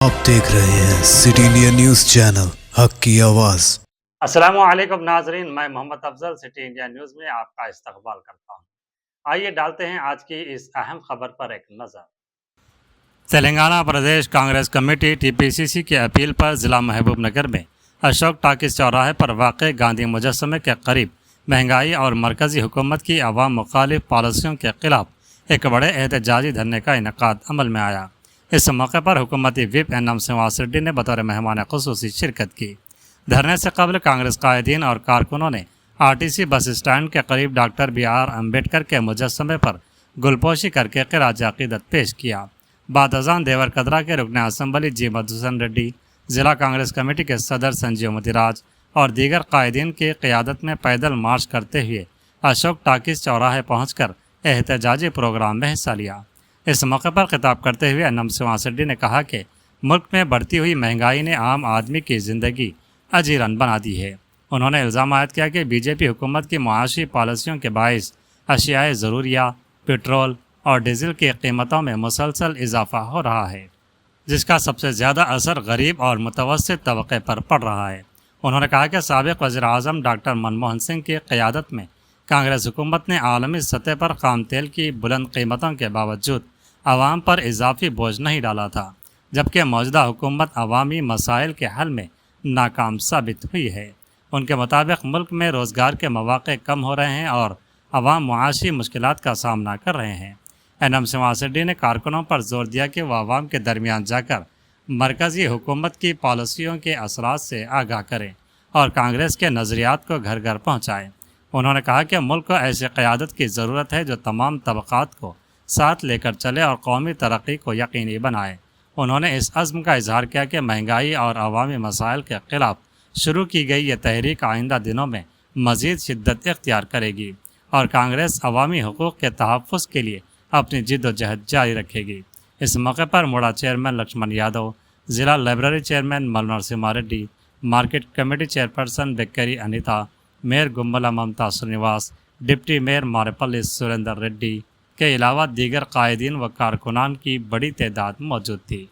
आप देख रहे हैं सिटी इंडिया न्यूज चैनल हक की आवाज। अस्सलामुअलैकुम नाजरीन, मैं Mohammad Afzal city India news में आपका इस्तकबाल करता हूं। आइए डालते हैं आज की इस अहम खबर पर एक नज़र। तेलंगाना प्रदेश कांग्रेस कमेटी टीपीसीसी की अपील पर ज़िला महबूबनगर में अशोक टाकिस चौराहे पर वाक़ गांधी मुजस्समे के करीब महंगाई और मरकज़ी हुकूमत की अवाम मुखालिफ पॉलिसियों के ख़िलाफ़ एक बड़े एहतजाजी धरने का इनकाद अमल में आया। इस मौके पर हुकूमती विप एनएम श्रीनिवास रेड्डी ने बतौर मेहमान खुसूसी शिरकत की। धरने से कबल कांग्रेस कायदीन और कारकुनों ने आरटीसी बस स्टैंड के करीब डॉक्टर BR अम्बेडकर के मुजस्समे पर गुलपोशी करके ख़िराज अक़ीदत पेश किया। बाद अज़ान देवर कदरा के रुकन असम्बली जी मधुसूदन रेड्डी, ज़िला कांग्रेस कमेटी के सदर संजीव मुदिराज और दीगर कायदीन की क़यादत में पैदल मार्च करते हुए अशोक टाकिस चौराहे पहुँचकर एहतजाजी प्रोग्राम में हिस्सा लिया। इस मौके पर खिताब करते हुए एनएम श्रीनिवास रेड्डी ने कहा कि मुल्क में बढ़ती हुई महंगाई ने आम आदमी की ज़िंदगी अजीरन बना दी है। उन्होंने इल्ज़ाम आयद किया कि बीजेपी हुकूमत की मुआशी पॉलिसियों के बायस अशियाए ज़रूरिया, पेट्रोल और डीजल की कीमतों में मुसलसल इजाफा हो रहा है, जिसका सबसे ज़्यादा असर गरीब और मुतवस्सित तबके पर पड़ रहा है। उन्होंने कहा कि साबिक़ वज़ीर-ए-आज़म डॉक्टर मनमोहन सिंह की क़यादत में कांग्रेस हुकूमत ने आलमी सतह पर खाम तेल की बुलंद कीमतों के बावजूद आवाम पर इजाफी बोझ नहीं डाला था, जबकि मौजूदा हुकूमत अवामी मसाइल के हल में नाकाम साबित हुई है। उनके मुताबिक मुल्क में रोज़गार के मौक़े कम हो रहे हैं और अवाम मुआशी मुश्किलात का सामना कर रहे हैं। एनएम श्रीनिवास रेड्डी ने कारकुनों पर जोर दिया कि वह आवाम के दरमियान जाकर मरकज़ी हुकूमत की पॉलिसियों के असरात से आगाह करें और कांग्रेस के नज़रियात को घर घर पहुँचाएँ। उन्होंने कहा कि मुल्क को ऐसी क़यादत की ज़रूरत है जो तमाम तबक़ात को साथ लेकर चले और कौमी तरक्की को यकीनी बनाए। उन्होंने इस अज़्म का इजहार किया कि महंगाई और अवामी मसाइल के ख़िलाफ़ शुरू की गई ये तहरीक आइंदा दिनों में मज़ीद शिद्दत इख्तियार करेगी और कांग्रेस अवामी हुकूक़ के तहफ़्फ़ुज़ के लिए अपनी जिद्दोजहद जारी रखेगी। इस मौके पर मुड़ा चेयरमैन लक्ष्मण यादव, ज़िला library chairman Malnarasimha Reddy, market committee chairperson Bekkari Anitha, mayor Gummala Mamatha Srinivas, deputy mayor Marepalli Surender Reddy के अलावा दीगर कायदीन व कारकुनान की बड़ी तादाद मौजूद थी।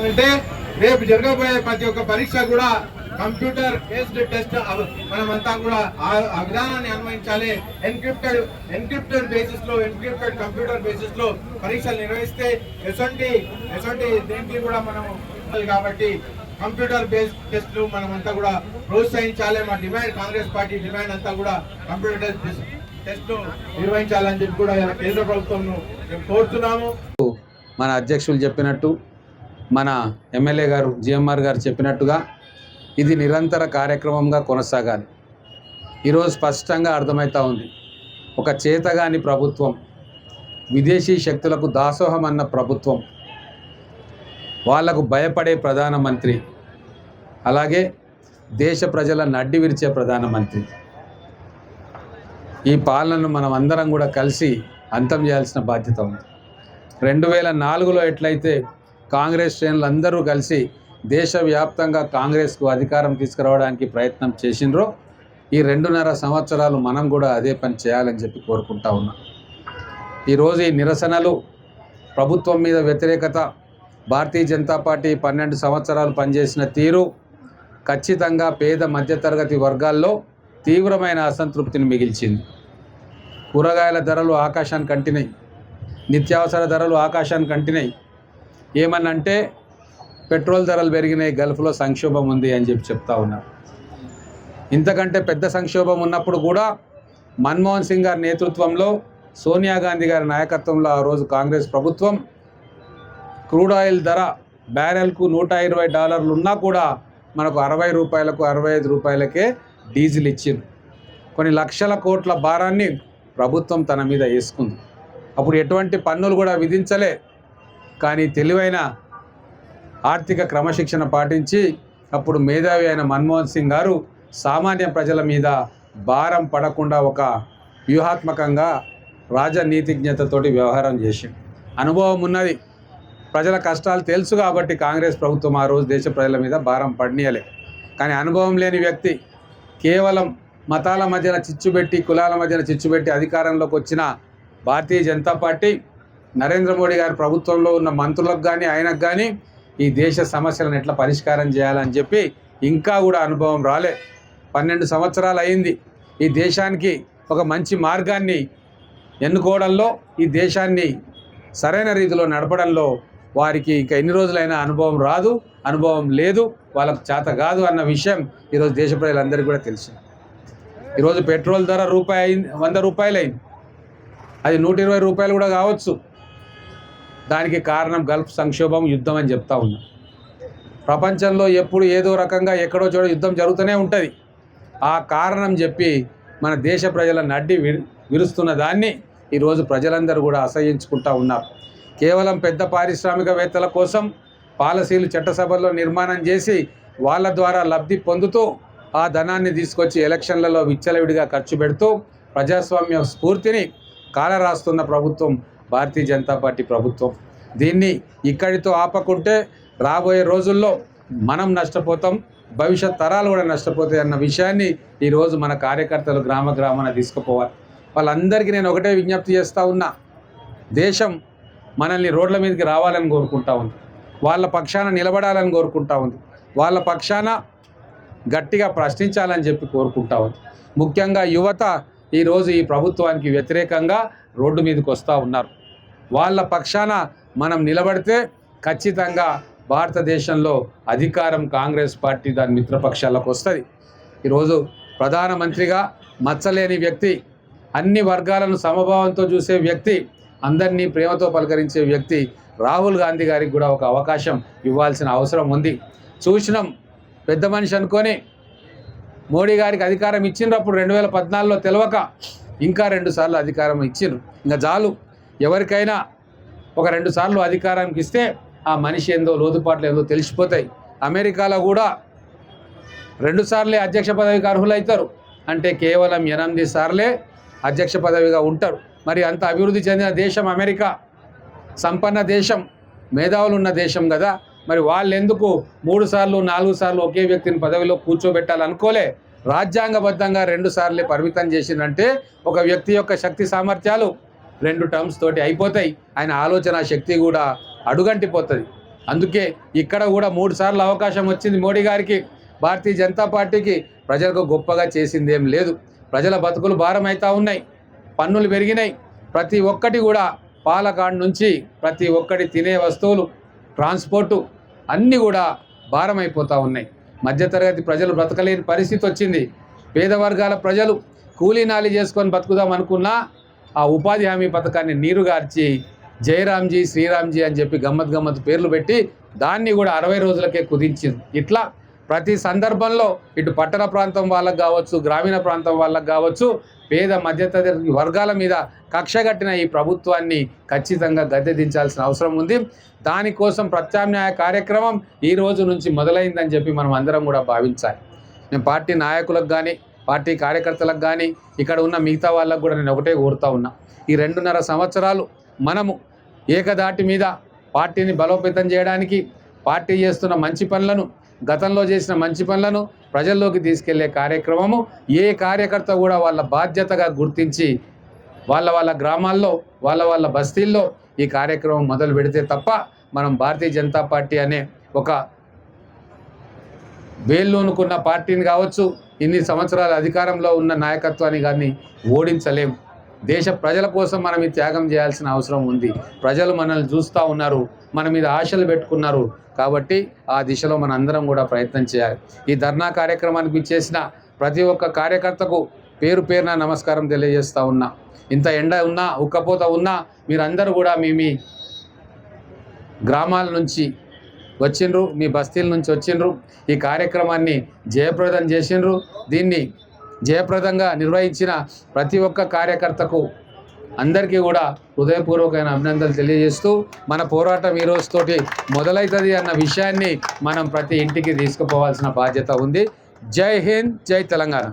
అంటే రేపు జరగబోయే ప్రతి ఒక్క పరీక్ష కూడా కంప్యూటర్ బేస్డ్ టెస్ట్ మనమంతా కూడా ఆ విధానాన్ని అన్వయించాలి. ఎన్క్రిప్టెడ్ బేసిస్ లో ఎన్క్రిప్టెడ్ కంప్యూటర్ బేసిస్ లో పరీక్షలు నిర్వహిస్తే ఎటువంటి దేనికి కూడా మనం కాబట్టి కంప్యూటర్ బేస్డ్ టెస్ట్లు మనమంతా కూడా ప్రోత్సహించాలి. మా డిమాండ్, కాంగ్రెస్ పార్టీ డిమాండ్ అంతా కూడా కంప్యూటర్ టెస్ట్ నిర్వహించాలని చెప్పి కూడా కేంద్ర ప్రభుత్వం కోరుతున్నాము. మన అధ్యక్షులు చెప్పినట్టు, మన ఎమ్మెల్యే గారు జిఎంఆర్ గారు చెప్పినట్టుగా ఇది నిరంతర కార్యక్రమంగా కొనసాగాలి. ఈరోజు స్పష్టంగా అర్థమవుతూ ఉంది, ఒక చేతగాని ప్రభుత్వం, విదేశీ శక్తులకు దాసోహం అన్న ప్రభుత్వం, వాళ్లకు భయపడే ప్రధానమంత్రి, అలాగే దేశ ప్రజల నడ్డి విరిచే ప్రధానమంత్రి. ఈ పాలనను మనం అందరం కూడా కలిసి అంతం చేయాల్సిన బాధ్యత ఉంది. 2004లో ఎట్లయితే కాంగ్రెస్ శ్రేణులు అందరూ కలిసి దేశవ్యాప్తంగా కాంగ్రెస్కు అధికారం తీసుకురావడానికి ప్రయత్నం చేసినరో, ఈ 2.5 సంవత్సరాలు మనం కూడా అదే పని చేయాలని చెప్పి కోరుకుంటా ఉన్నాం. ఈరోజు ఈ నిరసనలు, ప్రభుత్వం మీద వ్యతిరేకత, భారతీయ జనతా పార్టీ 12 సంవత్సరాలు పనిచేసిన తీరు ఖచ్చితంగా పేద మధ్యతరగతి వర్గాల్లో తీవ్రమైన అసంతృప్తిని మిగిల్చింది. కూరగాయల ధరలు ఆకాశానికి అంటినాయి, నిత్యావసర ధరలు ఆకాశానికి అంటినాయి. ఏమన్నంటే పెట్రోల్ ధరలు పెరిగినాయి, గల్ఫ్లో సంక్షోభం ఉంది అని చెప్తా ఉన్నారు. ఇంతకంటే పెద్ద సంక్షోభం ఉన్నప్పుడు కూడా మన్మోహన్ సింగ్ గారి నేతృత్వంలో, సోనియా గాంధీ గారి నాయకత్వంలో ఆ రోజు కాంగ్రెస్ ప్రభుత్వం క్రూడ్ ఆయిల్ ధర బ్యారెల్కు $120 ఉన్నా కూడా మనకు 60 రూపాయలకు 65 రూపాయలకే డీజిల్ ఇచ్చింది. కొన్ని లక్షల కోట్ల భారాన్ని ప్రభుత్వం తన మీద వేసుకుంది. అప్పుడు ఎటువంటి పన్నులు కూడా విధించలే. కానీ తెలివైన ఆర్థిక క్రమశిక్షణ పాటించి అప్పుడు మేధావి అయిన మన్మోహన్ సింగ్ గారు సామాన్య ప్రజల మీద భారం పడకుండా ఒక వ్యూహాత్మకంగా రాజనీతిజ్ఞతతోటి వ్యవహారం చేసి అనుభవం ఉన్నది, ప్రజల కష్టాలు తెలుసు కాబట్టి కాంగ్రెస్ ప్రభుత్వం ఆ రోజు దేశ ప్రజల మీద భారం పడనీయలే. కానీ అనుభవం లేని వ్యక్తి కేవలం మతాల మధ్యన చిచ్చుబెట్టి, కులాల మధ్యన చిచ్చుబెట్టి అధికారంలోకి వచ్చిన భారతీయ జనతా పార్టీ నరేంద్ర మోడీ గారి ప్రభుత్వంలో ఉన్న మంత్రులకు కానీ ఆయనకు కానీ ఈ దేశ సమస్యలను ఎట్లా పరిష్కారం చేయాలని చెప్పి ఇంకా కూడా అనుభవం రాలే. 12 సంవత్సరాలు అయింది. ఈ దేశానికి ఒక మంచి మార్గాన్ని ఎన్నుకోవడంలో, ఈ దేశాన్ని సరైన రీతిలో నడపడంలో వారికి ఇంకా ఎన్ని రోజులైనా అనుభవం రాదు, అనుభవం లేదు, వాళ్ళకు చేత కాదు అన్న విషయం ఈరోజు దేశ ప్రజలందరికీ కూడా తెలిసింది. ఈరోజు పెట్రోల్ ధర $100 అయింది, అది $120 కూడా కావచ్చు. దానికి కారణం గల్ఫ్ సంక్షోభం, యుద్ధం అని చెప్తా ఉన్నాం. ప్రపంచంలో ఎప్పుడు ఏదో రకంగా ఎక్కడో చోట యుద్ధం జరుగుతూనే ఉంటుంది. ఆ కారణం చెప్పి మన దేశ ప్రజల నడ్డి విరుస్తున్న దాన్ని ఈరోజు ప్రజలందరూ కూడా అసహ్యించుకుంటూ ఉన్నారు. కేవలం పెద్ద పారిశ్రామికవేత్తల కోసం పాలసీలు చట్టసభల్లో నిర్మాణం చేసి వాళ్ళ ద్వారా లబ్ధి పొందుతూ ఆ ధనాన్ని తీసుకొచ్చి ఎలక్షన్లలో విచ్చలవిడిగా ఖర్చు పెడుతూ ప్రజాస్వామ్య స్ఫూర్తిని కాలరాస్తున్న ప్రభుత్వం భారతీయ జనతా పార్టీ ప్రభుత్వం. దీన్ని ఇక్కడితో ఆపకుంటే రాబోయే రోజుల్లో మనం నష్టపోతాం, భవిష్యత్ తరాలు కూడా నష్టపోతాయి అన్న విషయాన్ని ఈరోజు మన కార్యకర్తలు గ్రామాన తీసుకుపోవాలి. వాళ్ళందరికీ నేను ఒకటే విజ్ఞప్తి చేస్తూ ఉన్నా, దేశం మనల్ని రోడ్ల మీదకి రావాలని కోరుకుంటా ఉంది, వాళ్ళ పక్షాన నిలబడాలని కోరుకుంటా ఉంది, వాళ్ళ పక్షాన గట్టిగా ప్రశ్నించాలని చెప్పి కోరుకుంటా ఉంది. ముఖ్యంగా యువత ఈరోజు ఈ ప్రభుత్వానికి వ్యతిరేకంగా రోడ్డు మీదకి వస్తూ ఉన్నారు. వాళ్ళ పక్షాన మనం నిలబడితే ఖచ్చితంగా భారతదేశంలో అధికారం కాంగ్రెస్ పార్టీ దాని మిత్రపక్షాలకు వస్తుంది. ఈరోజు ప్రధానమంత్రిగా మచ్చలేని వ్యక్తి, అన్ని వర్గాలను సమభావంతో చూసే వ్యక్తి, అందరినీ ప్రేమతో పలకరించే వ్యక్తి రాహుల్ గాంధీ గారికి కూడా ఒక అవకాశం ఇవ్వాల్సిన అవసరం ఉంది. చూసినాం, పెద్ద మనిషి అనుకొని మోడీ గారికి అధికారం ఇచ్చినప్పుడు 2014లో తెలవక ఇంకా 2 సార్లు అధికారం ఇచ్చిండ్రు. ఇంకా చాలు, ఎవరికైనా ఒక 2 సార్లు అధికారానికి ఇస్తే ఆ మనిషి ఏందో, లోతుపాట్లు ఏందో తెలిసిపోతాయి. అమెరికాలో కూడా 2 సార్లే అధ్యక్ష పదవికి అర్హులవుతారు, అంటే కేవలం 8 సార్లే అధ్యక్ష పదవిగా ఉంటారు. మరి అంత అభివృద్ధి చెందిన దేశం అమెరికా, సంపన్న దేశం, మేధావులు ఉన్న దేశం కదా. మరి వాళ్ళు ఎందుకు 3 సార్లు 4 సార్లు ఒకే వ్యక్తిని పదవిలో కూర్చోబెట్టాలనుకోలే? రాజ్యాంగబద్ధంగా 2 సార్లే పరిమితం చేసిందంటే ఒక వ్యక్తి యొక్క శక్తి సామర్థ్యాలు 2 టర్మ్స్ తోటి అయిపోతాయి. ఆయన ఆలోచన శక్తి కూడా అడుగంటిపోతుంది. అందుకే ఇక్కడ కూడా 3 సార్లు అవకాశం వచ్చింది మోడీ గారికి. భారతీయ జనతా పార్టీకి ప్రజలకు గొప్పగా చేసిందేం లేదు. ప్రజల బతుకులు భారం అవుతూ ఉన్నాయి, పన్నులు పెరిగినాయి. ప్రతి ఒక్కటి కూడా పాలకాడు నుంచి ప్రతి ఒక్కటి తినే వస్తువులు, ట్రాన్స్పోర్టు అన్నీ కూడా భారం అయిపోతూ ఉన్నాయి. మధ్యతరగతి ప్రజలు బ్రతకలేని పరిస్థితి వచ్చింది. పేద వర్గాల ప్రజలు కూలీ నాలి చేసుకొని బతుకుదాం అనుకున్నా ఆ ఉపాధి హామీ పథకాన్ని నీరుగార్చి జయరామ్జీ, శ్రీరామ్జీ అని చెప్పి గమ్మత్ పేర్లు పెట్టి దాన్ని కూడా 60 రోజులకే కుదించింది. ఇట్లా ప్రతి సందర్భంలో ఇటు పట్టణ ప్రాంతం వాళ్ళకు కావచ్చు, గ్రామీణ ప్రాంతం వాళ్ళకు కావచ్చు, పేద మధ్యతరగతి వర్గాల మీద కక్షగట్టిన ఈ ప్రభుత్వాన్ని ఖచ్చితంగా గద్దె దించాల్సిన అవసరం ఉంది. దానికోసం ప్రత్యామ్నాయ కార్యక్రమం ఈ రోజు నుంచి మొదలైందని చెప్పి మనం అందరం కూడా భావించాలి. నేను పార్టీ నాయకులకు కానీ, పార్టీ కార్యకర్తలకు కానీ, ఇక్కడ ఉన్న మిగతా వాళ్ళకు కూడా నేను ఒకటే కోరుతా ఉన్నా, ఈ 2.5 సంవత్సరాలు మనము ఏకదాటి మీద పార్టీని బలోపేతం చేయడానికి, పార్టీ చేస్తున్న మంచి పనులను, గతంలో చేసిన మంచి పనులను ప్రజల్లోకి తీసుకెళ్లే కార్యక్రమము ఏ కార్యకర్త కూడా వాళ్ళ బాధ్యతగా గుర్తించి వాళ్ళ గ్రామాల్లో, వాళ్ళ బస్తీల్లో ఈ కార్యక్రమం మొదలు పెడితే తప్ప మనం భారతీయ జనతా పార్టీ అనే ఒక వేళ్ళూనుకున్న పార్టీని కావచ్చు, ఇన్ని సంవత్సరాల అధికారంలో ఉన్న నాయకత్వాన్ని కానీ ఓడించలేం. దేశ ప్రజల కోసం మనం ఈ త్యాగం చేయాల్సిన అవసరం ఉంది. ప్రజలు మనల్ని చూస్తూ ఉన్నారు. మన మీద ఆశలు పెట్టుకున్నారు. కాబట్టి ఆ దిశలో మన అందరం కూడా ప్రయత్నం చేయాలి. ఈ ధర్నా కార్యక్రమానికి ఇచ్చేసిన ప్రతి ఒక్క కార్యకర్తకు పేరు పేరున నమస్కారం తెలియజేస్తూ ఉన్నా. ఇంత ఎండ ఉన్నా, ఉక్కపోత ఉన్నా మీరందరూ కూడా మీ గ్రామాల నుంచి వచ్చిండ్రు, మీ బస్తీల నుంచి వచ్చిండ్రు, ఈ కార్యక్రమాన్ని జయప్రదం చేసిండ్రు. దీన్ని జయప్రదంగా నిర్వహించిన ప్రతి ఒక్క కార్యకర్తకు అందరికీ కూడా హృదయపూర్వకమైన అభినందనలు తెలియజేస్తూ మన పోరాటం ఈ రోజుతోటి మొదలవుతుంది అన్న విషయాన్ని మనం ప్రతి ఇంటికి తీసుకుపోవాల్సిన బాధ్యత ఉంది. జై హింద్, జై తెలంగాణ.